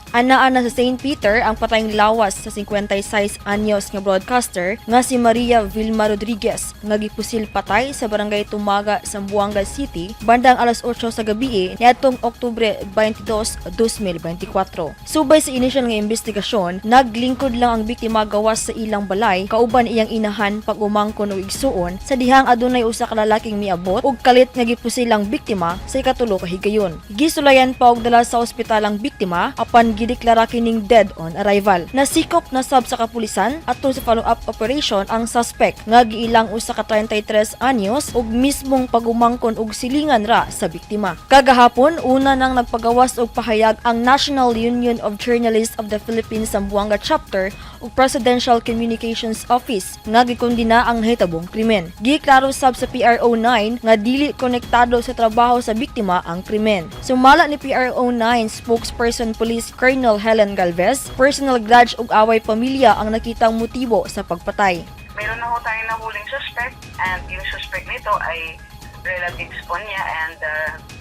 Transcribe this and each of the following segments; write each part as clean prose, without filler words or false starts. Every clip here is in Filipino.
Anaan na sa St. Peter ang patayng lawas sa 56 anyos nga broadcaster nga si Maria Vilma Rodriguez nga gipusil patay sa barangay Tumaga, Zamboanga City bandang alas 8 sa gabi niadtong Oktubre 22, 2024. Subay sa inisyal nga investigasyon, naglingkod lang ang biktima gawas sa ilang balay kauban iyang inahan pag-umangkon og igsuon sa dihang adunay usa ka lalaking miabot ug kalit nga gipusil ang biktima sa ikatulo ka higayon. Gisulayan pa og dala sa ospital ang biktima apan gideklara kining dead on arrival. Nasikop na sab sa kapulisan atol sa follow-up operation ang suspect nga giilang usa ka 33 anyos ug mismong pagumangkon og silingan ra sa biktima. Kagahapon una nang nagpagawas og pahayag ang National Union of Journalists of the Philippines Zamboanga Chapter ug Presidential Communications Office nga gikondina ang nahitabong krimen. Giklaro sab sa PRO9 nga dili konektado sa trabaho sa biktima ang krimen. Sumala ni PRO9 spokesperson Police Colonel Helen Galvez, personal grudge ug away pamilya ang nakitang motibo sa pagpatay. Mayroon na ho tayong nahuling suspect and yung suspect nito ay relatives po niya and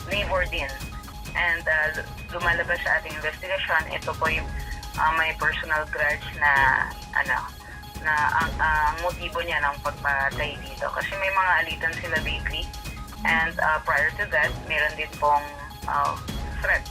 neighbor din. And lumalabas sa ating investigation, ito po yung may personal grudge na ang motibo niya ng pagpatay dito. Kasi may mga alitan sila lately and prior to that, mayroon din pong threat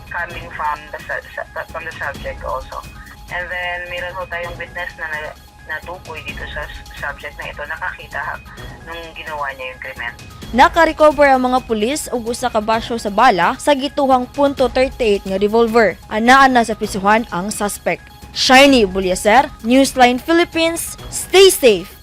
coming from the subject also. And then mayroon ho tayong witness na natukoy dito sa subject na ito, nakakita nung ginawa niya yung krimen. Naka-recover ang mga pulis og usa ka basyo sa bala sa gituhang .38 nga revolver. Anaan na sa prisuhan ang suspect. Shiny Bulyaser, Newsline Philippines, stay safe!